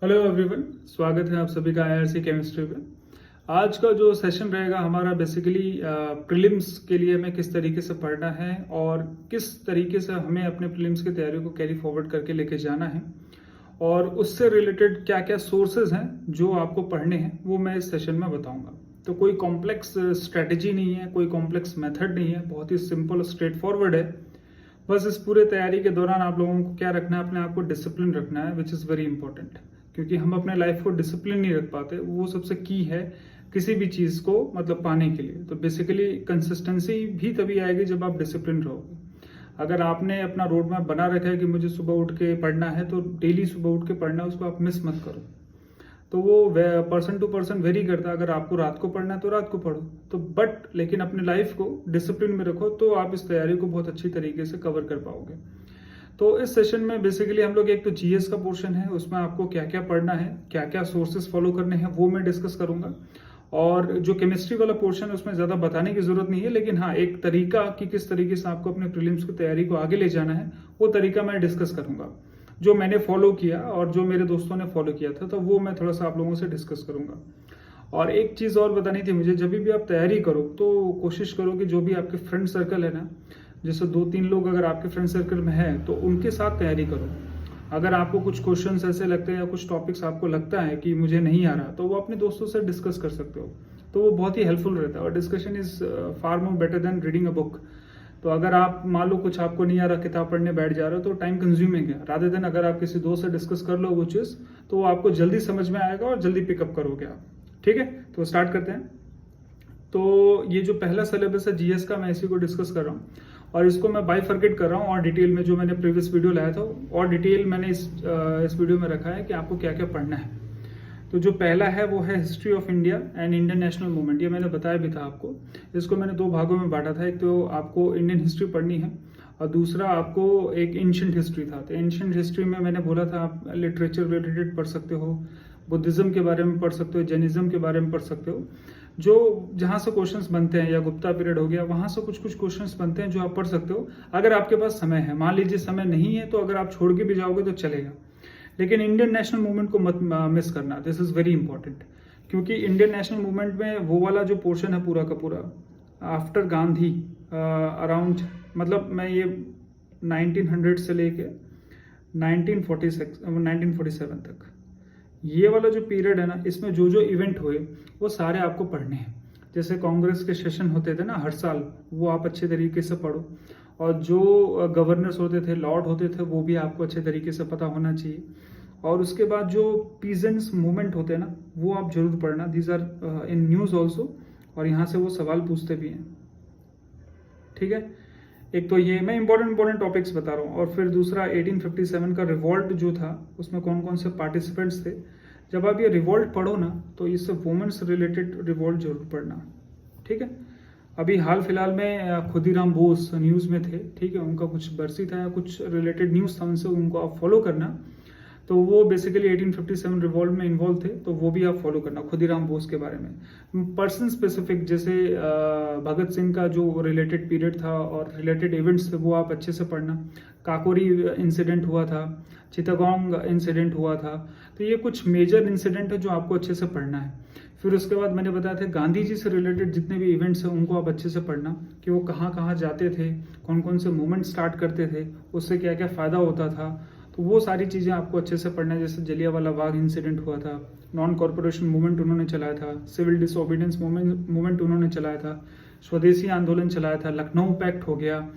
Hello everyone, स्वागत है आप सभी का आईआरसी केमिस्ट्री में। आज का जो सेशन रहेगा हमारा बेसिकली प्रीलिम्स के लिए हमें किस तरीके से पढ़ना है और किस तरीके से हमें अपने प्रीलिम्स की तैयारी को कैरी फॉरवर्ड करके लेके जाना है और उससे रिलेटेड क्या क्या सोर्सेज हैं जो आपको पढ़ने हैं वो मैं इस सेशन में बताऊंगा। तो कोई कॉम्प्लेक्स स्ट्रेटेजी नहीं है, कोई कॉम्प्लेक्स मेथड नहीं है, बहुत ही सिंपल और स्ट्रेट फॉरवर्ड है। बस इस पूरे तैयारी के दौरान आप लोगों को क्या रखना है, अपने आप को डिसिप्लिन रखना है, विच इज़ वेरी इंपॉर्टेंट। क्योंकि हम अपने लाइफ को डिसिप्लिन नहीं रख पाते, वो सबसे की है किसी भी चीज को मतलब पाने के लिए। तो बेसिकली कंसिस्टेंसी भी तभी आएगी जब आप डिसिप्लिन रहोगे। अगर आपने अपना रोड मैप बना रखा है कि मुझे सुबह उठ के पढ़ना है, तो डेली सुबह उठ के पढ़ना है, उसको आप मिस मत करो। तो वो पर्सन टू पर्सन वेरी करता है। अगर आपको रात को पढ़ना है तो रात को पढ़ो, तो बट लेकिन अपने लाइफ को डिसिप्लिन में रखो, तो आप इस तैयारी को बहुत अच्छी तरीके से कवर कर पाओगे। तो इस सेशन में बेसिकली हम लोग एक तो जीएस का पोर्शन है, उसमें आपको क्या क्या पढ़ना है, क्या क्या सोर्सेज फॉलो करने हैं, वो मैं डिस्कस करूंगा। और जो केमिस्ट्री वाला पोर्शन है उसमें ज्यादा बताने की जरूरत नहीं है, लेकिन हाँ एक तरीका कि किस तरीके से आपको अपने प्रीलिम्स की तैयारी को आगे ले जाना है, वो तरीका मैं डिस्कस करूंगा। जो मैंने फॉलो किया और जो मेरे दोस्तों ने फॉलो किया था, तो वो मैं थोड़ा सा आप लोगों से डिस्कस करूंगा। और एक चीज और बतानी थी मुझे, जब भी आप तैयारी करो तो कोशिश करो कि जो भी आपके फ्रेंड सर्कल है ना, जैसे 2-3 लोग अगर आपके फ्रेंड सर्कल में है तो उनके साथ तैयारी करो। अगर आपको कुछ क्वेश्चंस ऐसे लगते हैं या कुछ टॉपिक्स आपको लगता है कि मुझे नहीं आ रहा, तो वो अपने दोस्तों से डिस्कस कर सकते हो। तो वो बहुत ही हेल्पफुल रहता है और discussion is far more better than reading a book. तो अगर आप मान लो कुछ आपको नहीं आ रहा, किताब पढ़ने बैठ जा रहे हो, तो टाइम कंज्यूमिंग है। रादर देन अगर आप किसी दोस्त से डिस्कस कर लो वो चीज, तो वो आपको जल्दी समझ में आएगा और जल्दी पिकअप करोगे आप। ठीक है, तो स्टार्ट करते हैं। तो ये जो पहला सिलेबस है जीएस का, मैं इसी को डिस्कस कर रहा हूँ और इसको मैं बाइफरकेट कर रहा हूँ और डिटेल में, जो मैंने प्रीवियस वीडियो लाया था और डिटेल मैंने इस वीडियो में रखा है कि आपको क्या क्या पढ़ना है। तो जो पहला है वो है history of India and Indian national movement. ये मैंने बताया भी था आपको। इसको मैंने 2 भागों में बांटा था। एक तो आपको इंडियन हिस्ट्री पढ़नी है और दूसरा आपको एक एंशिएंट हिस्ट्री था। तो एंशिएंट हिस्ट्री में मैंने बोला था आप लिटरेचर रिलेटेड पढ़ सकते हो, बुद्धिज्म के बारे में पढ़ सकते हो, जैनिज्म के बारे में पढ़ सकते हो, जो जहां से क्वेश्चंस बनते हैं, या गुप्ता पीरियड हो गया, वहां से कुछ कुछ क्वेश्चंस बनते हैं जो आप पढ़ सकते हो अगर आपके पास समय है। मान लीजिए समय नहीं है तो अगर आप छोड़ के भी जाओगे तो चलेगा, लेकिन इंडियन नेशनल मूवमेंट को मत मिस करना। दिस इज वेरी इंपॉर्टेंट, क्योंकि इंडियन नेशनल मूवमेंट में वो वाला जो पोर्शन है पूरा का पूरा आफ्टर गांधी अराउंड, मतलब मैं ये 1900 से लेके 1947 तक, ये वाला जो पीरियड है ना, इसमें जो जो इवेंट हुए वो सारे आपको पढ़ने हैं। जैसे कांग्रेस के सेशन होते थे ना हर साल, वो आप अच्छे तरीके से पढ़ो। और जो गवर्नर्स होते थे, लॉर्ड होते थे, वो भी आपको अच्छे तरीके से पता होना चाहिए। और उसके बाद जो पीजेंट्स मूवमेंट होते हैं ना, वो आप जरूर पढ़ना। These are in news also, और यहाँ से वो सवाल पूछते भी हैं। ठीक है, एक तो ये मैं इंपॉर्टेंट टॉपिक्स बता रहा हूँ। और फिर दूसरा 1857 का रिवॉल्ट जो था, उसमें कौन कौन से पार्टिसिपेंट्स थे। जब आप ये रिवॉल्ट पढ़ो ना, तो इससे वुमेन्स रिलेटेड रिवॉल्ट जरूर पढ़ना। ठीक है, अभी हाल फिलहाल में खुदीराम बोस न्यूज में थे। ठीक है, उनका कुछ बरसी था, कुछ रिलेटेड न्यूज था, उनसे उनको आप फॉलो करना। तो वो बेसिकली 1857 रिवॉल्ट में इन्वॉल्व थे, तो वो भी आप फॉलो करना खुदीराम बोस के बारे में। पर्सन स्पेसिफिक जैसे भगत सिंह का जो रिलेटेड पीरियड था और रिलेटेड इवेंट्स थे, वो आप अच्छे से पढ़ना। काकोरी इंसिडेंट हुआ था, चिटागोंग इंसिडेंट हुआ था, तो ये कुछ मेजर इंसिडेंट है जो आपको अच्छे से पढ़ना है। फिर उसके बाद मैंने बताया था गांधी जी से रिलेटेड जितने भी इवेंट्स हैं उनको आप अच्छे से पढ़ना, कि वो कहाँ कहाँ जाते थे, कौन कौन से मूवमेंट स्टार्ट करते थे, उससे क्या क्या फायदा होता था। तो वो सारी चीज़ें आपको अच्छे से पढ़ना है। जैसे जलियांवाला बाग इंसिडेंट हुआ था, नॉन कॉर्पोरेशन मूवमेंट उन्होंने चलाया था, सिविल डिसओबीडियंस मूवमेंट उन्होंने चलाया था, स्वदेशी आंदोलन चलाया था, लखनऊ पैक्ट हो गया,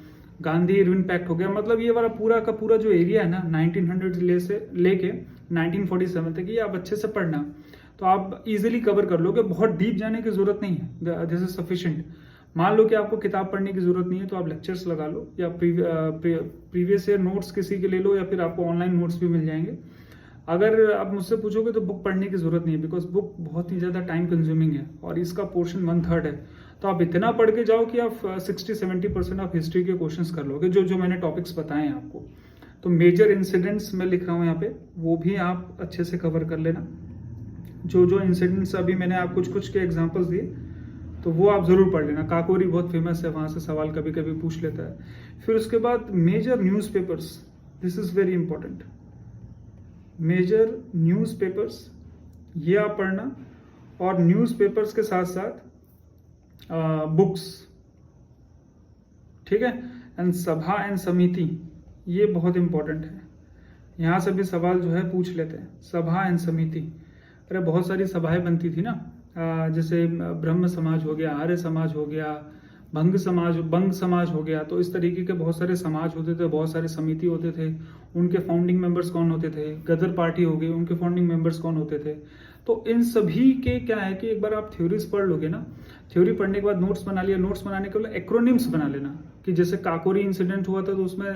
गांधी इरविन पैक्ट हो गया। मतलब ये वाला पूरा का पूरा जो एरिया है ना 1900 से लेके 1947 तक, ये आप अच्छे से पढ़ना, तो आप इजीली कवर कर लोगे। बहुत डीप जाने की जरूरत नहीं है, दिस इज सफिशिएंट। मान लो कि आपको किताब पढ़ने की जरूरत नहीं है, तो आप लेक्चर्स लगा लो, या प्रीवियस ईयर नोट्स किसी के ले लो, या फिर आपको ऑनलाइन नोट्स भी मिल जाएंगे। अगर आप मुझसे पूछोगे तो बुक पढ़ने की जरूरत नहीं है, बिकॉज बुक बहुत ही ज्यादा टाइम कंज्यूमिंग है और इसका पोर्शन 1/3 है। तो आप इतना पढ़ के जाओ कि आप 60-70% ऑफ हिस्ट्री के क्वेश्चंस कर लोगे, जो जो मैंने टॉपिक्स बताए हैं आपको। तो मेजर इंसिडेंट्स मैं लिख रहा हूँ यहाँ पे, वो भी आप अच्छे से कवर कर लेना। जो जो इंसिडेंट्स अभी मैंने आप कुछ कुछ के एग्जाम्पल्स दिए, तो वो आप जरूर पढ़ लेना। काकोरी बहुत फेमस है, वहां से सवाल कभी कभी पूछ लेता है। फिर उसके बाद major newspapers, this is very important. Major newspapers, ये आप पढ़ना, और न्यूज़पेपर्स के साथ साथ बुक्स, ठीक है। एंड सभा एंड समिति, ये बहुत इंपॉर्टेंट है। यहाँ से भी सवाल जो है पूछ लेते हैं, सभा एंड समिति। अरे बहुत सारी सभाएं बनती थी ना, जैसे ब्रह्म समाज हो गया, आर्य समाज हो गया, बंग समाज हो गया। तो इस तरीके के बहुत सारे समाज होते थे, बहुत सारे समिति होते थे। उनके फाउंडिंग मेंबर्स कौन होते थे? गदर पार्टी हो गई, उनके फाउंडिंग मेंबर्स कौन होते थे? तो इन सभी के क्या है कि एक बार आप थ्योरीज पढ़ लोगे ना, थ्योरी पढ़ने के बाद नोट्स बना लिया, नोट्स बनाने के लिए एक्रोनिम्स बना लेना। कि जैसे काकोरी इंसिडेंट हुआ था तो उसमें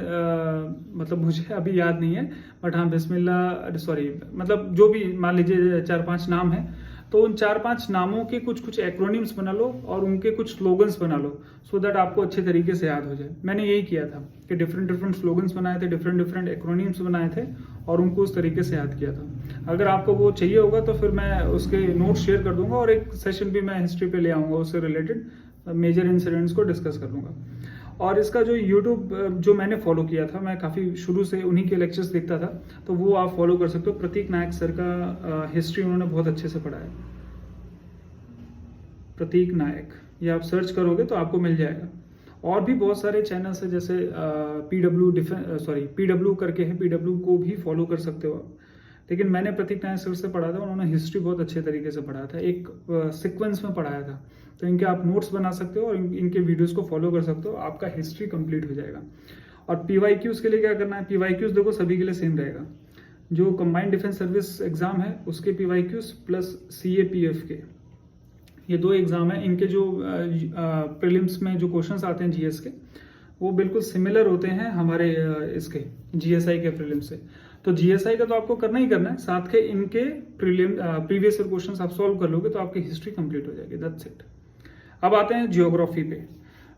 मतलब मुझे अभी याद नहीं है, बट हाँ बिस्मिल्लाह, सॉरी, मतलब जो भी मान लीजिए 4-5 नाम है, तो उन 4-5 नामों के कुछ एक्रोनिम्स बना लो और उनके कुछ स्लोगन्स बना लो, सो दैट आपको अच्छे तरीके से याद हो जाए। मैंने यही किया था कि डिफरेंट स्लोगन्स बनाए थे, डिफरेंट एक्रोनिम्स बनाए थे और उनको उस तरीके से याद किया था। अगर आपको वो चाहिए होगा तो फिर मैं उसके नोट्स शेयर कर दूंगा और एक सेशन भी मैं हिस्ट्री पे ले आऊंगा, उससे रिलेटेड मेजर इंसिडेंट्स को डिस्कस कर दूंगा। और इसका जो यूट्यूब जो मैंने फॉलो किया था, मैं काफ़ी शुरू से उन्हीं के लेक्चर्स देखता था, तो वो आप फॉलो कर सकते हो। प्रतीक नायक सर का हिस्ट्री उन्होंने बहुत अच्छे से पढ़ाया, प्रतीक नायक, ये आप सर्च करोगे तो आपको मिल जाएगा। और भी बहुत सारे चैनल्स है, जैसे पीडब्ल्यू करके है, पीडब्ल्यू को भी फॉलो कर सकते हो आप। लेकिन मैंने प्रतीक नायक सर से पढ़ा था, उन्होंने हिस्ट्री बहुत अच्छे तरीके से पढ़ाया था, एक सीक्वेंस में पढ़ाया था। तो इनके आप नोट्स बना सकते हो और इनके वीडियोस को फॉलो कर सकते हो, आपका हिस्ट्री कंप्लीट हो जाएगा। और पीवाईक्यूज के लिए क्या करना है? पीवाईक्यूज देखो सभी के लिए सेम रहेगा। जो कंबाइंड डिफेंस सर्विस एग्जाम है उसके पीवाईक्यूज प्लस सीएपीएफ के, ये 2 एग्जाम है। इनके जो प्रीलिम्स में जो क्वेश्चंस आते हैं जीएस के, वो बिल्कुल सिमिलर होते हैं हमारे इसके जीएसआई के प्रीलिम से। तो जीएसआई का तो आपको करना ही करना है, साथ के इनके प्रीवियस ईयर क्वेश्चंस आप सॉल्व कर लोगे तो आपकी हिस्ट्री कंप्लीट हो जाएगी। That's it. अब आते हैं जियोग्राफी पे।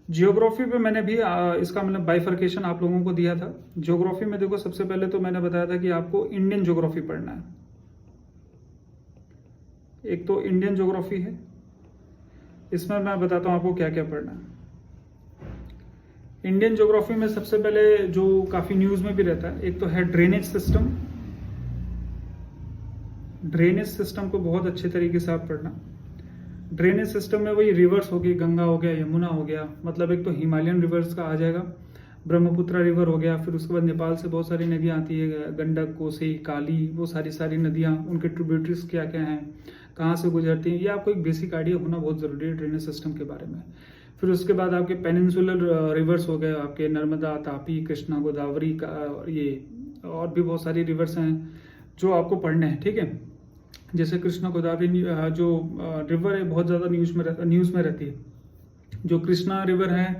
जियोग्राफी पे मैंने भी इसका मतलब बाइफर्केशन आप लोगों को दिया था। जियोग्राफी में देखो, सबसे पहले तो मैंने बताया था कि आपको इंडियन ज्योग्राफी पढ़ना है। एक तो इंडियन ज्योग्राफी है, इसमें मैं बताता हूं आपको क्या क्या पढ़ना है। इंडियन ज्योग्राफी में सबसे पहले जो काफी न्यूज में भी रहता है, एक तो है ड्रेनेज सिस्टम। ड्रेनेज सिस्टम को बहुत अच्छे तरीके से आप पढ़ना। ड्रेनेज सिस्टम में वही रिवर्स हो गई, गंगा हो गया, यमुना हो गया, मतलब एक तो हिमालयन रिवर्स का आ जाएगा, ब्रह्मपुत्र रिवर हो गया, फिर उसके बाद नेपाल से बहुत सारी नदियां आती है, गंडक, कोसी, काली, वो सारी नदियां, उनके ट्रिब्यूटरीज क्या क्या हैं, कहाँ से गुजरती हैं, ये आपको एक बेसिक आइडिया होना बहुत जरूरी है ड्रेनेज सिस्टम के बारे में। फिर उसके बाद आपके पेनिनसुलर रिवर्स हो गए, आपके नर्मदा, तापी, कृष्णा, गोदावरी का, ये और भी बहुत सारी रिवर्स हैं जो आपको पढ़ने हैं, ठीक है। जैसे कृष्णा गोदावरी जो रिवर है बहुत ज़्यादा न्यूज़ में रहती है। जो कृष्णा रिवर है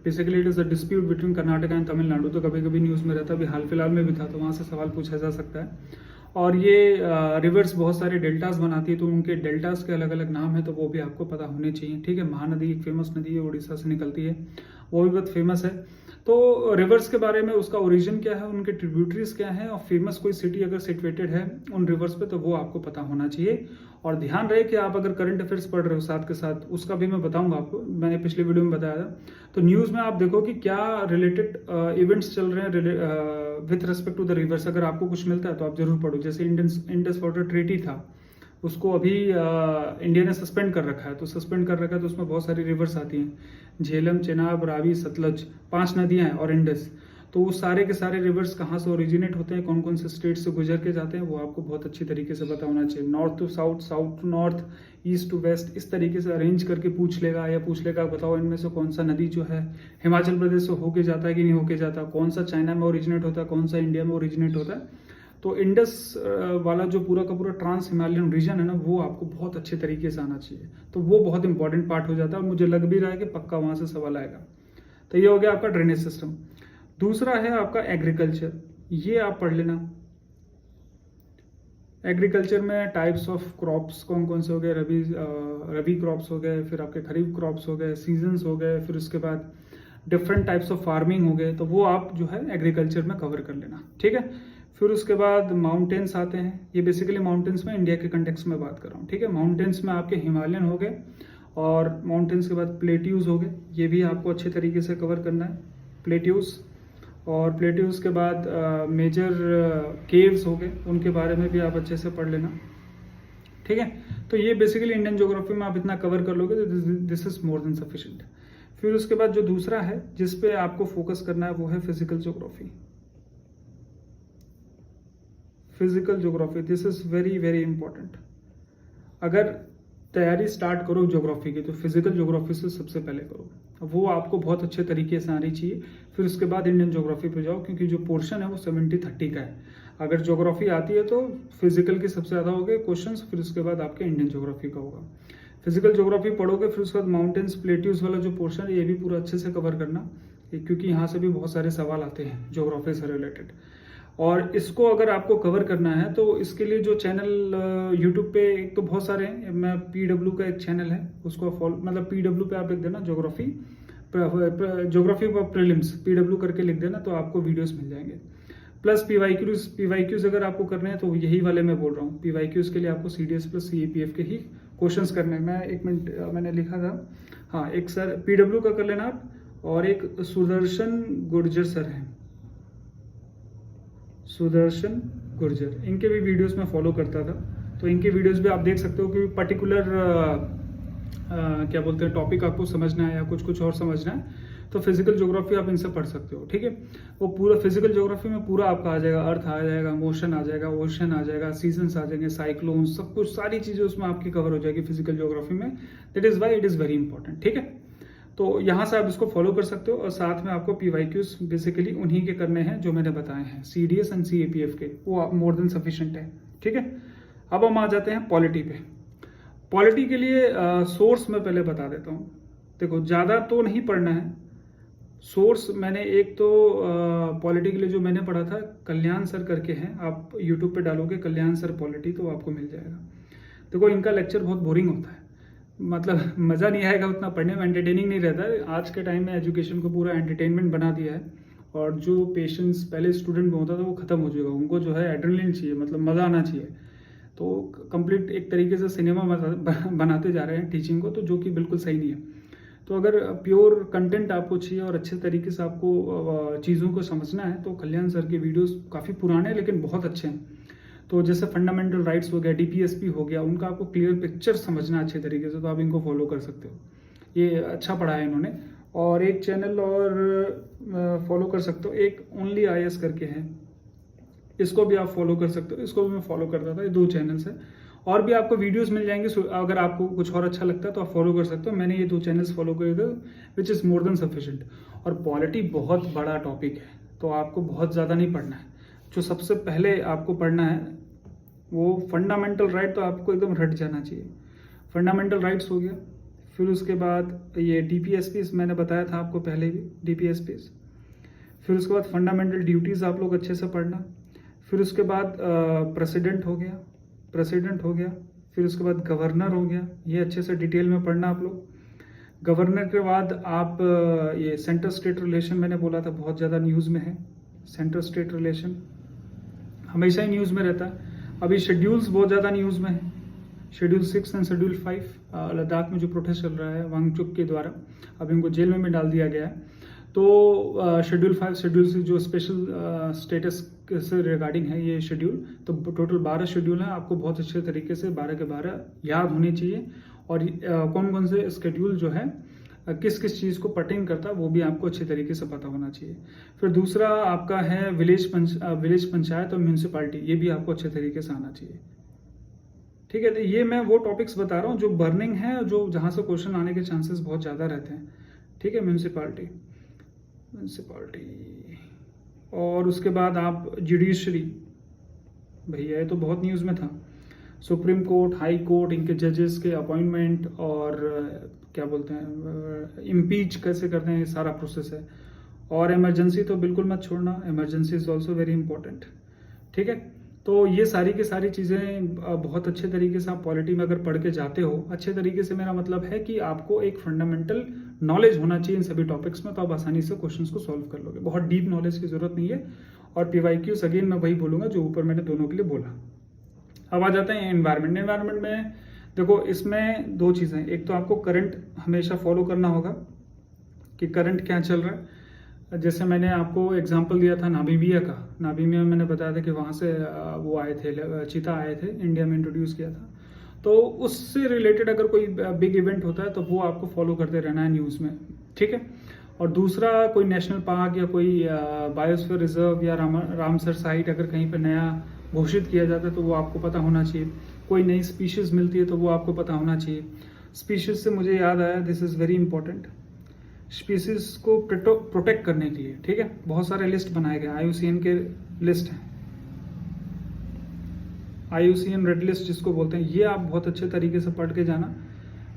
basically it is a dispute between Karnataka and Tamil Nadu, तो कभी कभी न्यूज़ में रहता है, अभी हाल फिलहाल में भी था, तो वहाँ से सवाल पूछा जा सकता है। और ये रिवर्स बहुत सारे डेल्टास बनाती है, तो उनके डेल्टास के अलग अलग नाम है, तो वो भी आपको पता होने चाहिए, ठीक है। महानदी एक फेमस नदी है, उड़ीसा से निकलती है, वो भी बहुत फेमस है। तो रिवर्स के बारे में, उसका ओरिजिन क्या है, उनके ट्रिब्यूटरीज क्या है, और फेमस कोई सिटी अगर सिचुएटेड है उन रिवर्स पे, तो वो आपको पता होना चाहिए। और ध्यान रहे कि आप अगर करंट अफेयर्स पढ़ रहे हो साथ के साथ, उसका भी मैं बताऊंगा आपको, मैंने पिछले वीडियो में बताया था। तो न्यूज में आप देखो कि क्या रिलेटेड इवेंट्स चल रहे हैं with respect to the rivers. अगर आपको कुछ मिलता है तो आप जरूर पढ़ो। जैसे इंडस वाटर ट्रीटी था, उसको अभी इंडिया ने सस्पेंड कर रखा है, तो सस्पेंड कर रखा है तो उसमें बहुत सारी रिवर्स आती हैं, झेलम, चेनाब, रावी, सतलज, 5 नदियां हैं और इंडस। तो वो सारे के सारे रिवर्स कहाँ से ओरिजिनेट होते हैं, कौन कौन से स्टेट से गुजर के जाते हैं, वो आपको बहुत अच्छी तरीके से पता होना चाहिए। North to south, south to north, east to west, इस तरीके से अरेंज करके पूछ लेगा, या पूछ लेगा बताओ इनमें से कौन सा नदी जो है हिमाचल प्रदेश से होके जाता है कि नहीं होके जाता, कौन सा चाइना में ओरिजिनेट होता है, कौन सा इंडिया में ओरिजिनेट होता है। तो इंडस वाला जो पूरा का पूरा ट्रांस हिमालयन रीजन है ना, वो आपको बहुत अच्छे तरीके से आना चाहिए, तो वो बहुत इंपॉर्टेंट पार्ट हो जाता है, और मुझे लग भी रहा है कि पक्का वहां से सवाल आएगा। तो ये हो गया आपका ड्रेनेज सिस्टम। दूसरा है आपका एग्रीकल्चर, ये आप पढ़ लेना। एग्रीकल्चर में टाइप्स ऑफ क्रॉप्स कौन कौन से हो गए, रबी क्रॉप्स हो गए, फिर आपके खरीफ क्रॉप्स हो गए, सीजन्स हो गए, फिर उसके बाद डिफरेंट टाइप्स ऑफ फार्मिंग हो गए, तो वो आप जो है एग्रीकल्चर में कवर कर लेना, ठीक है। फिर उसके बाद माउंटेन्स आते हैं, ये बेसिकली माउंटेन्स में इंडिया के कंटेक्स्ट में बात कर रहा हूँ, ठीक है। माउंटेन्स में आपके हिमालयन हो गए, और माउंटेन्स के बाद प्लेट्यूज हो गए, ये भी आपको अच्छे तरीके से कवर करना है, प्लेट्यूज। और प्लेट्यूज के बाद मेजर केव्स हो गए, उनके बारे में भी आप अच्छे से पढ़ लेना। ठीक है, तो ये बेसिकली इंडियन ज्योग्राफी में आप इतना कवर कर लोगे तो this is more than sufficient. फिर उसके बाद जो दूसरा है जिस पे आपको फोकस करना है वो है physical geography. Physical geography, this is very very important. अगर तैयारी स्टार्ट करो ज्योग्राफी की तो फिजिकल ज्योग्राफी से सबसे पहले करो, वो आपको बहुत अच्छे तरीके से आनी चाहिए। फिर उसके बाद इंडियन ज्योग्राफी पे जाओ, क्योंकि जो पोर्शन है वो 70-30 का है। अगर ज्योग्राफी आती है तो फिजिकल की सबसे ज़्यादा हो गए क्वेश्चंस, फिर उसके बाद आपके इंडियन ज्योग्राफी का होगा। फिजिकल ज्योग्राफी पढ़ोगे, फिर उसके बाद माउंटेन्स प्लेट्यूज वाला जो पोर्शन है ये भी पूरा अच्छे से कवर करना, क्योंकि यहाँ से भी बहुत सारे सवाल आते हैं ज्योग्राफी से रिलेटेड। और इसको अगर आपको कवर करना है तो इसके लिए जो चैनल यूट्यूब पे एक तो बहुत सारे हैं, मैं PW का एक चैनल है उसको फॉलो, मतलब PW पे आप लिख देना ज्योग्राफी प्रीलिम्स PW करके लिख देना तो आपको वीडियोस मिल जाएंगे। प्लस PYQs अगर आपको करने हैं तो यही वाले मैं बोल रहा हूँ। PYQs के लिए आपको CDS प्लस CAPF के ही क्वेश्चंस करने हैं। मैं 1 मिनट मैंने लिखा था, हाँ, एक सर PW का कर लेना आप, और एक सुदर्शन गुर्जर सर हैं, सुदर्शन गुर्जर, इनके भी वीडियोस में फॉलो करता था, तो इनके वीडियोस भी आप देख सकते हो कि पर्टिकुलर क्या बोलते हैं टॉपिक आपको समझना है या कुछ और समझना है तो फिजिकल ज्योग्राफी आप इनसे पढ़ सकते हो। ठीक है, वो पूरा फिजिकल ज्योग्राफी में पूरा आपका आ जाएगा, अर्थ आ जाएगा, मोशन आ जाएगा, ओशन आ जाएगा, सीजन्स आ जाएंगे, साइक्लोन, सब कुछ सारी चीजें उसमें आपकी कवर हो जाएगी फिजिकल ज्योग्राफी में। That is why it is very important. ठीक है, तो यहाँ से आप इसको फॉलो कर सकते हो, और साथ में आपको PYQs बेसिकली उन्हीं के करने हैं जो मैंने बताए हैं, CDS एंड CAPF के, वो आप मोर देन सफिशिएंट है। ठीक है, अब हम आ जाते हैं पॉलिटी पे। पॉलिटी के लिए सोर्स मैं पहले बता देता हूँ। देखो, ज़्यादा तो नहीं पढ़ना है सोर्स। मैंने एक तो पॉलिटी के लिए जो मैंने पढ़ा था, कल्याण सर करके हैं, आप यूट्यूब पे डालोगे कल्याण सर पॉलिटी तो आपको मिल जाएगा। देखो, इनका लेक्चर बहुत बोरिंग होता है, मतलब मज़ा नहीं आएगा उतना पढ़ने में, एंटरटेनिंग नहीं रहता है। आज के टाइम में एजुकेशन को पूरा एंटरटेनमेंट बना दिया है, और जो पेशेंस पहले स्टूडेंट में होता था वो खत्म हो जाएगा। उनको जो है एड्रेनलिन चाहिए, मतलब मज़ा आना चाहिए। तो कंप्लीट एक तरीके से सिनेमा बनाते जा रहे हैं टीचिंग को, तो जो कि बिल्कुल सही नहीं है। तो अगर प्योर कंटेंट आपको चाहिए और अच्छे तरीके से आपको चीज़ों को समझना है तो कल्याण सर के वीडियोस काफ़ी पुराने लेकिन बहुत अच्छे हैं। तो जैसे फंडामेंटल राइट्स हो गया, DPSP हो गया, उनका आपको क्लियर पिक्चर समझना अच्छे तरीके से, तो आप इनको फॉलो कर सकते हो। ये अच्छा पढ़ा है इन्होंने। और एक चैनल और फॉलो कर सकते हो, एक ओनली IS करके है, इसको भी आप फॉलो कर सकते हो। इसको भी मैं फॉलो करता था। ये 2 चैनल्स है, और भी आपको वीडियोस मिल जाएंगे। अगर आपको कुछ और अच्छा लगता है तो आप फॉलो कर सकते हो। मैंने ये 2 चैनल्स फॉलो करे थे, which is more than sufficient. और पॉलिटी बहुत बड़ा टॉपिक है, तो आपको बहुत ज़्यादा नहीं पढ़ना है। जो सबसे पहले आपको पढ़ना है वो फंडामेंटल राइट, तो आपको एकदम रट जाना चाहिए। फंडामेंटल राइट्स हो गया, फिर उसके बाद ये DPSPs मैंने बताया था आपको पहले भी, DPSPs। फिर उसके बाद फंडामेंटल ड्यूटीज़ आप लोग अच्छे से पढ़ना। फिर उसके बाद प्रेसिडेंट हो गया, फिर उसके बाद गवर्नर हो गया, ये अच्छे से डिटेल में पढ़ना आप लोग। गवर्नर के बाद आप ये सेंटर स्टेट रिलेशन मैंने बोला था, बहुत ज़्यादा न्यूज़ में है। सेंटर स्टेट रिलेशन हमेशा ही न्यूज़ में रहता है। अभी शेड्यूल्स बहुत ज़्यादा न्यूज़ में है। शेड्यूल 6 एंड शेड्यूल 5 लद्दाख में जो प्रोटेस्ट चल रहा है वांगचुक के द्वारा, अब इनको जेल में भी डाल दिया गया है। तो शेड्यूल 5 शेड्यूल 6 जो स्पेशल स्टेटस से रिगार्डिंग है ये शेड्यूल, तो टोटल 12 शेड्यूल हैं। आपको बहुत अच्छे तरीके से 12 के 12 याद होने चाहिए, और कौन कौन से शेड्यूल जो है किस किस चीज़ को पर्टेन करता है वो भी आपको अच्छे तरीके से पता होना चाहिए। फिर दूसरा आपका है विलेज पंचायत और म्यूनसिपालिटी, ये भी आपको अच्छे तरीके से आना चाहिए। ठीक है, तो ये मैं वो टॉपिक्स बता रहा हूँ जो बर्निंग है, जो जहाँ से क्वेश्चन आने के चांसेस बहुत ज़्यादा रहते हैं। ठीक है, म्यूनसिपालिटी, और उसके बाद आप जुडिशरी, भैया ये तो बहुत न्यूज़ में था। सुप्रीम कोर्ट, हाई कोर्ट, इनके जजेस के अपॉइंटमेंट, और क्या बोलते हैं इम्पीच कैसे करते हैं, ये सारा प्रोसेस है। और इमरजेंसी तो बिल्कुल मत छोड़ना, emergency is also very important. ठीक है, तो ये सारी की सारी चीज़ें बहुत अच्छे तरीके से आप पॉलिटी में अगर पढ़ के जाते हो, अच्छे तरीके से मेरा मतलब है कि आपको एक फंडामेंटल नॉलेज होना चाहिए इन सभी टॉपिक्स में, तो आप आसानी से क्वेश्चंस को सॉल्व कर लोगे। बहुत डीप नॉलेज की जरूरत नहीं है। और PYQs अगेन मैं वही बोलूंगा जो ऊपर मैंने दोनों के लिए बोला। अब आ जाते हैं एनवायरमेंट। एनवायरमेंट में देखो, इसमें 2 चीज़ें, एक तो आपको करंट हमेशा फॉलो करना होगा कि करंट क्या चल रहा है। जैसे मैंने आपको एग्जांपल दिया था नामीबिया का, नामीबिया में मैंने बताया था कि वहाँ से वो आए थे, चीता आए थे, इंडिया में इंट्रोड्यूस किया था। तो उससे रिलेटेड अगर कोई बिग इवेंट होता है तो वो आपको फॉलो करते रहना है न्यूज़ में, ठीक है। और दूसरा, कोई नेशनल पार्क या कोई बायोस्फीयर रिजर्व या रामसर साइट अगर कहीं पर नया घोषित किया जाता है तो वो आपको पता होना चाहिए। कोई नई स्पीशीज़ मिलती है तो वो आपको पता होना चाहिए। स्पीशीज़ से मुझे याद आया, this is very important, species को प्रोटेक्ट करने के लिए, ठीक है, बहुत सारे लिस्ट बनाए गए, IUCN के लिस्ट हैं, IUCN रेड लिस्ट जिसको बोलते हैं। ये आप बहुत अच्छे तरीके से पढ़ के जाना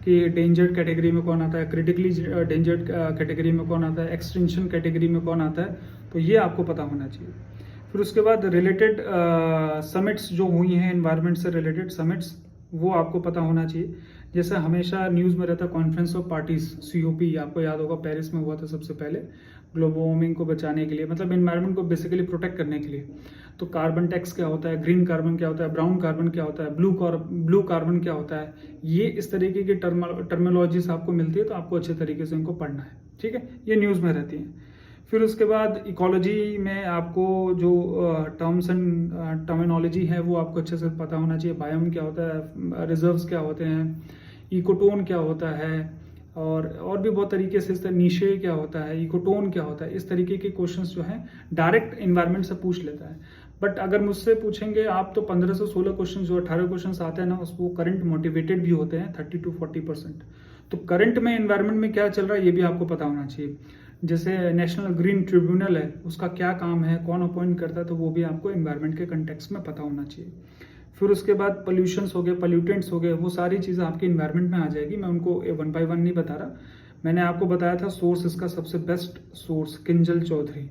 कि डेंजर्ड कैटेगरी में कौन आता है, क्रिटिकली डेंजर्ड कैटेगरी में कौन आता है, एक्सटिंक्शन कैटेगरी में कौन आता है, तो ये आपको पता होना चाहिए। फिर उसके बाद रिलेटेड समिट्स जो हुई हैं एनवायरनमेंट से रिलेटेड समिट्स, वो आपको पता होना चाहिए। जैसे हमेशा न्यूज़ में रहता है कॉन्फ्रेंस ऑफ पार्टीज, COP, आपको याद होगा पेरिस में हुआ था सबसे पहले, ग्लोबल वार्मिंग को बचाने के लिए, मतलब एनवायरनमेंट को बेसिकली प्रोटेक्ट करने के लिए। तो कार्बन टैक्स क्या होता है, ग्रीन कार्बन क्या होता है, ब्राउन कार्बन क्या होता है, ब्लू कार्बन क्या होता है, ये इस तरीके की टर्मिनोलॉजीज आपको मिलती है, तो आपको अच्छे तरीके से इनको पढ़ना है, ठीक है, ये न्यूज़ में रहती है। फिर उसके बाद इकोलॉजी में आपको जो टर्म्स एंड टर्मिनोलॉजी है वो आपको अच्छे से पता होना चाहिए। बायोम क्या होता है, रिजर्व्स क्या होते हैं, इकोटोन क्या होता है, और भी बहुत तरीके से, इस तरह नीशे क्या होता है, इकोटोन क्या होता है, इस तरीके के क्वेश्चंस जो हैं डायरेक्ट इन्वायरमेंट से पूछ लेता है। बट अगर मुझसे पूछेंगे आप तो 15 से 16 क्वेश्चन, जो 18 क्वेश्चन आते हैं ना, उसको करंट मोटिवेटेड भी होते हैं, 30 to 40%। तो करंट में इन्वायरमेंट में क्या चल रहा है ये भी आपको पता होना चाहिए। जैसे नेशनल ग्रीन ट्रिब्यूनल है, उसका क्या काम है, कौन अपॉइंट करता है, तो वो भी आपको इन्वायरमेंट के कंटेक्स्ट में पता होना चाहिए। फिर उसके बाद पोल्यूशंस हो गए, पोल्यूटेंट्स हो गए, वो सारी चीज़ें आपकी इन्वायरमेंट में आ जाएगी। मैं उनको 1 by 1 नहीं बता रहा। मैंने आपको बताया था सोर्स, इसका सबसे बेस्ट सोर्स किंजल चौधरी,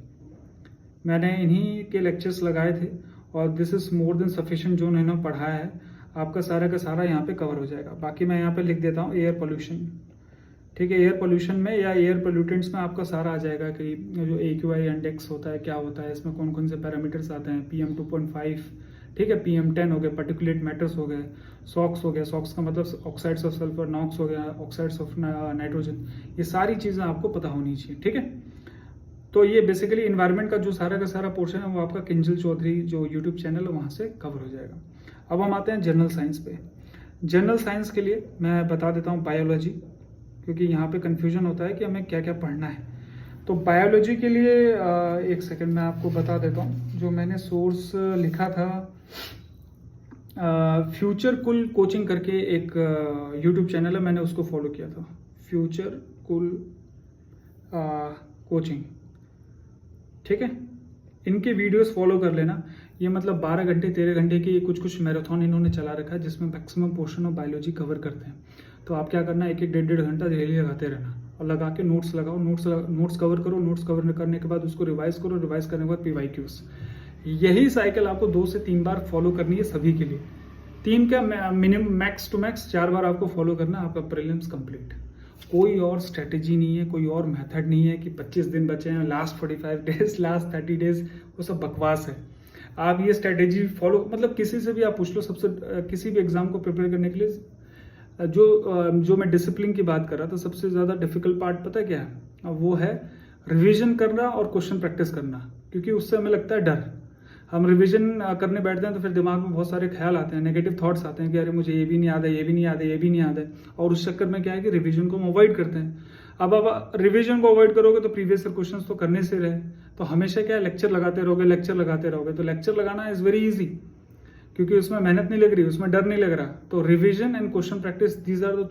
मैंने इन्हीं के लेक्चर्स लगाए थे, और this is more than sufficient जो इन्होंने पढ़ाया है, आपका सारा का सारा यहाँ पे कवर हो जाएगा। बाकी मैं यहाँ पे लिख देता हूँ एयर पोल्यूशन, ठीक है, एयर पोल्यूशन में या एयर पोल्यूटेंट्स में आपका सारा आ जाएगा कि जो AQI इंडेक्स होता है क्या होता है, इसमें कौन कौन से पैरामीटर्स आते हैं, PM 2.5, ठीक है, PM 10 हो गए, पार्टिकुलेट मैटर्स हो गए, सॉक्स हो गया, सॉक्स का मतलब ऑक्साइड्स ऑफ सल्फर, नॉक्स हो गया, ऑक्साइड्स ऑफ नाइट्रोजन, ये सारी चीज़ें आपको पता होनी चाहिए, ठीक है। तो ये बेसिकली इन्वायरमेंट का जो सारा का सारा पोर्शन है वो आपका किंजल चौधरी जो यूट्यूब चैनल है वहाँ से कवर हो जाएगा। अब हम आते हैं जनरल साइंस पे। जनरल साइंस के लिए मैं बता देता हूँ बायोलॉजी, क्योंकि यहाँ पे कन्फ्यूजन होता है कि हमें क्या क्या पढ़ना है। तो बायोलॉजी के लिए एक सेकंड मैं आपको बता देता हूँ, जो मैंने सोर्स लिखा था, फ्यूचर कूल कोचिंग करके एक यूट्यूब चैनल है, मैंने उसको फॉलो किया था, फ्यूचर कूल कोचिंग, ठीक है। इनके वीडियोस फॉलो कर लेना। ये मतलब 12 घंटे 13 घंटे की कुछ मैराथन इन्होंने चला रखा है, जिसमें maximum portion of biology cover करते हैं। तो आप क्या करना है, एक 1.5 घंटा डेली लगाते रहना, और लगा के नोट्स लगाओ, नोट्स कवर करो, नोट्स कवर करने के बाद उसको रिवाइज करो, रिवाइज करने के बाद PYQs। यही साइकिल आपको 2 से 3 बार फॉलो करनी है सभी के लिए। 3 का मिनिमम, मैक्स टू मैक्स 4 बार आपको फॉलो करना, आपका प्रीलिम्स कंप्लीट। कोई और स्ट्रेटेजी नहीं है, कोई और मेथड नहीं है कि 25 दिन बचे हैं, लास्ट 45 डेज, लास्ट 30 डेज, वो सब बकवास है। आप ये स्ट्रेटेजी फॉलो, मतलब किसी से भी आप पूछ लो, सबसे किसी भी एग्जाम को प्रिपेयर करने के लिए जो मैं डिसिप्लिन की बात कर रहा था, सबसे ज़्यादा डिफिकल्ट पार्ट पता क्या है, वो है रिवीजन करना और क्वेश्चन प्रैक्टिस करना। क्योंकि उससे हमें लगता है डर, हम रिवीजन करने बैठते हैं तो फिर दिमाग में बहुत सारे ख्याल आते हैं, नेगेटिव थॉट्स आते हैं कि अरे मुझे ये भी नहीं याद है, ये भी नहीं याद है, ये भी नहीं याद है, और उस चक्कर में क्या है कि रिवीजन को हम अवॉइड करते हैं। अब आप रिवीजन को अवॉइड करोगे तो प्रीवियस क्वेश्चंस तो करने से रहे, तो हमेशा क्या लेक्चर लगाते रहोगे, लेक्चर लगाते रहोगे। तो लेक्चर लगाना इज़ वेरी ईजी, क्योंकि उसमें मेहनत नहीं लग रही, उसमें डर नहीं लग रहा। तो revision and question practice, these are the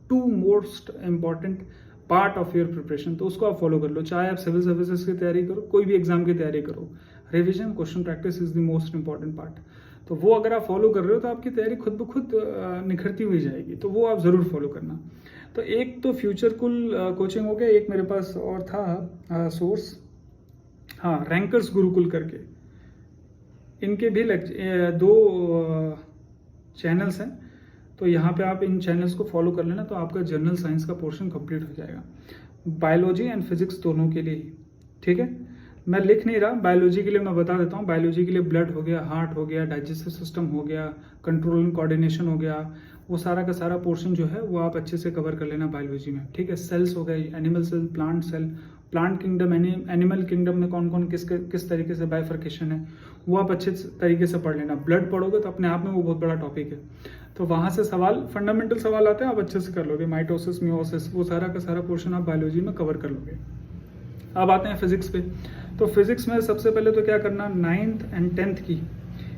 two most important part of your preparation. तो उसको आप फॉलो कर लो, चाहे आप सिविल सर्विसेज की तैयारी करो, कोई भी एग्जाम की तैयारी करो, revision question practice is the most important part. तो वो अगर आप फॉलो कर रहे हो तो आपकी तैयारी खुद ब खुद निखरती हुई जाएगी, तो वो आप ज़रूर फॉलो करना। तो एक तो फ्यूचर कूल कोचिंग हो गया, एक मेरे पास और था सोर्स, हाँ, रैंकर्स गुरुकुल करके, इनके भी 2 चैनल्स हैं। तो यहाँ पे आप इन चैनल्स को फॉलो कर लेना, तो आपका जनरल साइंस का पोर्शन कंप्लीट हो जाएगा, बायोलॉजी एंड फिजिक्स दोनों के लिए ही, ठीक है। मैं लिख नहीं रहा, बायोलॉजी के लिए मैं बता देता हूँ। बायोलॉजी के लिए ब्लड हो गया, हार्ट हो गया, डाइजेस्टिव सिस्टम हो गया, कंट्रोल एंड कोऑर्डिनेशन हो गया, वो सारा का सारा पोर्शन जो है वो आप अच्छे से कवर कर लेना बायोलॉजी में, ठीक है। सेल्स हो गए, animal cell, plant cell, plant kingdom, animal kingdom में कौन कौन किस तरीके से बाइफर्केशन है, वो आप अच्छे तरीके से पढ़ लेना। ब्लड पढ़ोगे तो अपने आप में वो बहुत बड़ा टॉपिक है, तो वहाँ से सवाल, फंडामेंटल सवाल आते हैं, आप अच्छे से कर लोगे। माइटोसिस, मियोसिस, वो सारा का सारा पोर्शन आप बायोलॉजी में कवर कर लोगे। अब आते हैं फिजिक्स पे। तो फिजिक्स में सबसे पहले तो क्या करना, 9th एंड 10th की,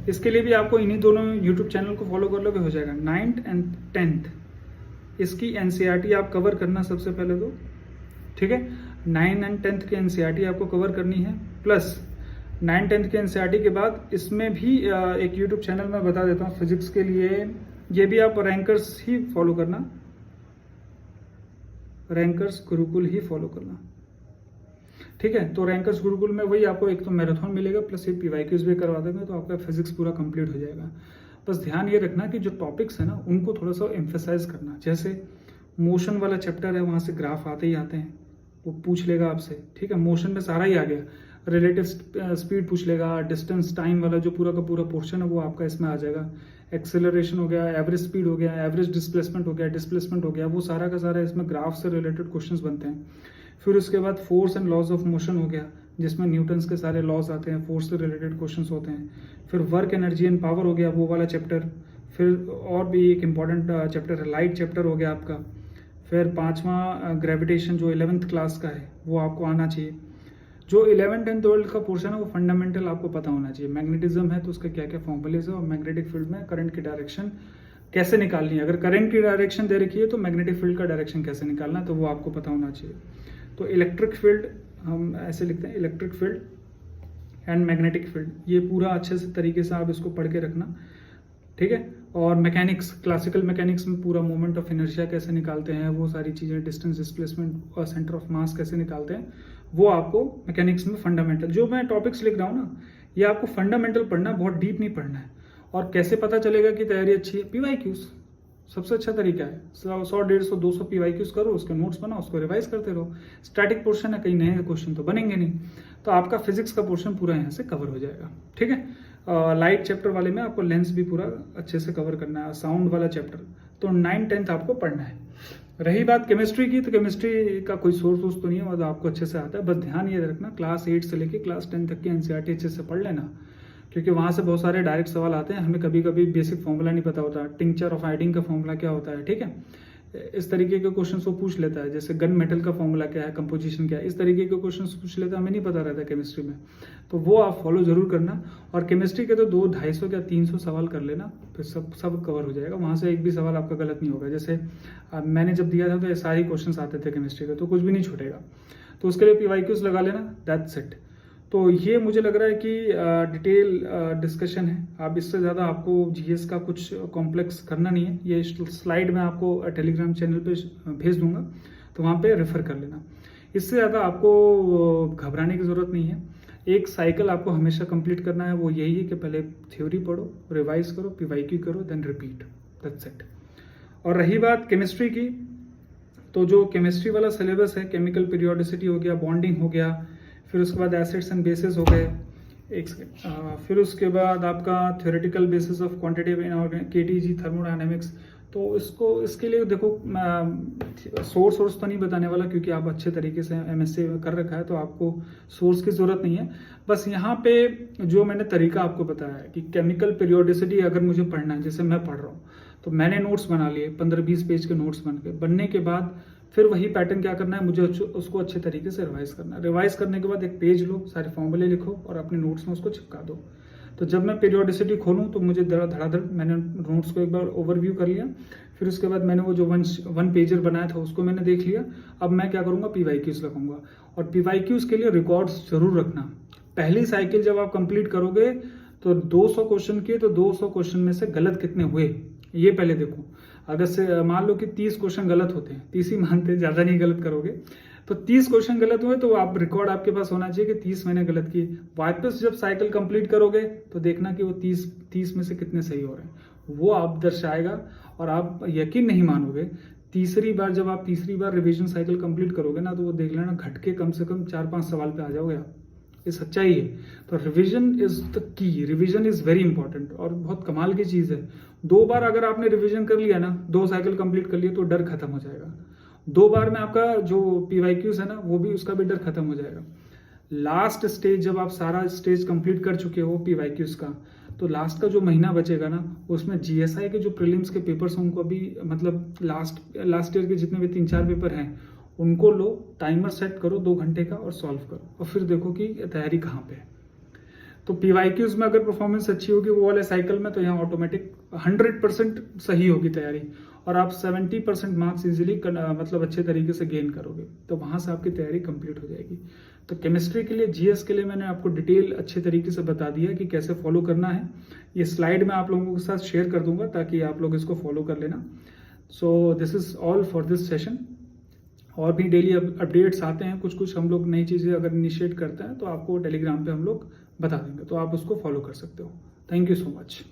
इसके लिए भी आपको इन्हीं दोनों यूट्यूब चैनल को फॉलो कर लोगे, हो जाएगा। 9th एंड 10th इसकी एनसीईआरटी आप कवर करना सबसे पहले तो, ठीक है। 9 एंड 10th की एनसीईआरटी आपको कवर करनी है, प्लस 9 10th के एनसीईआरटी के बाद इसमें भी एक यूट्यूब चैनल में बता देता हूँ फिजिक्स के लिए, ये भी आप रैंकर्स ही फॉलो करना, रैंकर्स गुरुकुल ही फॉलो करना, ठीक है। तो रैंकर्स गुरुकुल में वही आपको एक तो मैराथन मिलेगा, प्लस ये पीवाईक्यूज भी करवा देंगे, तो आपका फिजिक्स पूरा कंप्लीट हो जाएगा। बस ध्यान ये रखना कि जो टॉपिक्स है ना उनको थोड़ा सा एम्फेसाइज करना। जैसे मोशन वाला चैप्टर है, वहाँ से ग्राफ आते ही आते हैं, वो पूछ लेगा आपसे, ठीक है। मोशन में सारा ही आ गया, रिलेटिव स्पीड पूछ लेगा, डिस्टेंस टाइम वाला जो पूरा का पूरा पोर्शन है वो आपका इसमें आ जाएगा। एक्सेलरेशन हो गया, एवरेज स्पीड हो गया, एवरेज डिस्प्लेसमेंट हो गया, डिस्प्लेसमेंट हो गया, वो सारा का सारा इसमें ग्राफ से रिलेटेड क्वेश्चंस बनते हैं। फिर उसके बाद force and laws of motion हो गया, जिसमें न्यूटन्स के सारे लॉज आते हैं, फोर्स से रिलेटेड क्वेश्चंस होते हैं। फिर वर्क, एनर्जी एंड पावर हो गया, वो वाला चैप्टर। फिर और भी एक इम्पॉर्टेंट चैप्टर है, लाइट चैप्टर हो गया आपका। फिर 5वां ग्रेविटेशन जो 11th क्लास का है वो आपको आना चाहिए। जो 11th एंड 12th का पोर्शन है वो फंडामेंटल आपको पता होना चाहिए। मैग्नेटिज्म है तो उसके क्या क्या फॉर्मूलेज है, और मैग्नेटिक फील्ड में करंट की डायरेक्शन कैसे निकालनी है। अगर करंट की डायरेक्शन दे रखी है तो मैग्नेटिक फील्ड का डायरेक्शन कैसे निकालना है, तो वो आपको पता होना चाहिए। तो इलेक्ट्रिक फील्ड हम ऐसे लिखते हैं, electric field and magnetic field, ये पूरा अच्छे से तरीके से आप इसको पढ़ के रखना, ठीक है। और मैकेनिक्स, क्लासिकल मैकेनिक्स में पूरा मोमेंट ऑफ इनर्शिया कैसे निकालते हैं, वो सारी चीज़ें, डिस्टेंस, डिस्प्लेसमेंट और सेंटर ऑफ मास कैसे निकालते हैं, वो आपको मैकेनिक्स में फंडामेंटल, जो मैं टॉपिक्स लिख रहा हूँ ना, ये आपको फंडामेंटल पढ़ना, बहुत डीप नहीं पढ़ना है। और कैसे पता चलेगा कि तैयारी अच्छी है, पीवाईक्यूज सबसे अच्छा तरीका है। 100 150 200 पीवाईक्यूज करो, उसके नोट्स बनाओ, उसको रिवाइज करते रहो। स्टैटिक पोर्शन है, कहीं नए क्वेश्चन तो बनेंगे नहीं, तो आपका फिजिक्स का पोर्शन पूरा यहाँ से कवर हो जाएगा, ठीक है। लाइट चैप्टर वाले में आपको लेंस भी पूरा अच्छे से कवर करना है, साउंड वाला चैप्टर तो 9 10th आपको पढ़ना है। रही बात केमिस्ट्री की, तो केमिस्ट्री का कोई सोर्स तो नहीं है, मतलब आपको अच्छे से आता है। बस ध्यान ये रखना, क्लास 8 से लेके क्लास 10 तक की एनसीईआरटी अच्छे से पढ़ लेना, क्योंकि वहाँ से बहुत सारे डायरेक्ट सवाल आते हैं। हमें कभी कभी बेसिक फॉर्मूला नहीं पता होता, टिंचर ऑफ आयोडीन का फॉर्मूला क्या होता है, ठीक है। इस तरीके के क्वेश्चन वो पूछ लेता है, जैसे गन मेटल का फॉर्मूला क्या है, कंपोजिशन क्या है, इस तरीके के क्वेश्चन पूछ लेता है, हमें नहीं पता रहता केमिस्ट्री में, तो वो आप फॉलो जरूर करना। और केमिस्ट्री के तो 200-250 या 300 सवाल कर लेना, फिर सब कवर हो जाएगा। वहाँ से एक भी सवाल आपका गलत नहीं होगा। जैसे मैंने जब दिया था तो ये सारे क्वेश्चन आते थे केमिस्ट्री के, तो कुछ भी नहीं छूटेगा। तो उसके लिए पीवाईक्यूज लगा लेना, दैट्स इट। तो ये मुझे लग रहा है कि डिटेल डिस्कशन है। अब इससे ज़्यादा आपको जीएस का कुछ कॉम्प्लेक्स करना नहीं है। ये स्लाइड मैं आपको टेलीग्राम चैनल पे भेज दूंगा, तो वहाँ पे रेफर कर लेना। इससे ज़्यादा आपको घबराने की ज़रूरत नहीं है। एक साइकिल आपको हमेशा कंप्लीट करना है, वो यही है कि पहले थ्योरी पढ़ो, रिवाइज करो, पीवाईक्यू करो, देन रिपीट, दैट्स इट। और रही बात केमिस्ट्री की, तो जो केमिस्ट्री वाला सिलेबस है, केमिकल पीरियोडिसिटी हो गया, बॉन्डिंग हो गया, फिर उसके बाद एसिड्स एंड बेसिस हो गए, फिर उसके बाद आपका theoretical basis of quantitative inorganic, KTG, thermodynamics. तो इसके लिए देखो, सोर्स तो नहीं बताने वाला, क्योंकि आप अच्छे तरीके से एमएससी कर रखा है, तो आपको सोर्स की जरूरत नहीं है। बस यहाँ पे जो मैंने तरीका आपको बताया है कि केमिकल पीरियोडिसिटी अगर मुझे पढ़ना है, जैसे मैं पढ़ रहा हूँ, तो मैंने नोट्स बना लिए, 15-20 पेज के नोट्स बनने के बाद फिर वही पैटर्न क्या करना है, मुझे उसको अच्छे तरीके से रिवाइज करना है। रिवाइज करने के बाद एक पेज लो, सारे फॉर्मूले लिखो और अपने नोट्स में उसको चिपका दो। तो जब मैं पीरियोडिसिटी खोलूँ तो मुझे धड़ाधड़ मैंने नोट्स को एक बार ओवरव्यू कर लिया, फिर उसके बाद मैंने वो जो वन पेजर बनाया था उसको मैंने देख लिया। अब मैं क्या करूँगा, पीवाईक्यूज लगाऊंगा। और पीवाईक्यूज के लिए रिकॉर्ड्स जरूर रखना। पहली साइकिल जब आप कंप्लीट करोगे तो 200 क्वेश्चन किए, तो 200 क्वेश्चन में से गलत कितने हुए ये पहले देखो। अगर से मान लो कि 30 क्वेश्चन गलत होते हैं, 30 ही मानते हैं, ज़्यादा नहीं गलत करोगे, तो 30 क्वेश्चन गलत हुए तो आप रिकॉर्ड आपके पास होना चाहिए कि 30 मैंने गलत किए। वापस जब साइकिल कंप्लीट करोगे तो देखना कि वो 30 में से कितने सही हो रहे हैं, वो आप दर्शाएगा। और आप यकीन नहीं मानोगे, जब आप तीसरी बार रिवीजन साइकिल कंप्लीट करोगे ना, तो वो देख लेना घट के कम से कम 4-5 सवाल पे आ जाओगे आप। ये सच्चाई है। तो revision is the key, revision is very important और बहुत कमाल की चीज़ है। 2 बार अगर आपने रिवीजन कर लिया ना, 2 साइकिल कंप्लीट कर लिया तो डर खत्म हो जाएगा। 2 बार में आपका जो PYQs है ना, वो भी, उसका भी डर खत्म हो जाएगा। लास्ट स्टेज जब आप सारा स्टेज कंप्लीट कर चुके हो PYQs का, तो लास्ट का जो महीना बचेगा ना, उसमें GSI के जो प्रीलिम्स के पेपर्स हैं उनको भी, मतलब लास्ट ईयर के जितने भी 3-4 पेपर हैं उनको लो, टाइमर सेट करो 2 घंटे का और सॉल्व करो, और फिर देखो कि तैयारी कहाँ पे है। तो PYQs में अगर परफॉर्मेंस अच्छी होगी वो वाले साइकिल में, तो यहाँ ऑटोमेटिक 100% सही होगी तैयारी, और आप 70% मार्क्स इजीली मतलब अच्छे तरीके से गेन करोगे, तो वहाँ से आपकी तैयारी कंप्लीट हो जाएगी। तो केमिस्ट्री के लिए, GS के लिए मैंने आपको डिटेल अच्छे तरीके से बता दिया कि कैसे फॉलो करना है। ये स्लाइड मैं आप लोगों के साथ शेयर कर दूंगा ताकि आप लोग इसको फॉलो कर लेना। So this is all for this session. और भी डेली अपडेट्स आते हैं, कुछ हम लोग नई चीज़ें अगर इनिशिएट करते हैं तो आपको टेलीग्राम पे हम लोग बता देंगे, तो आप उसको फॉलो कर सकते हो। Thank you so much.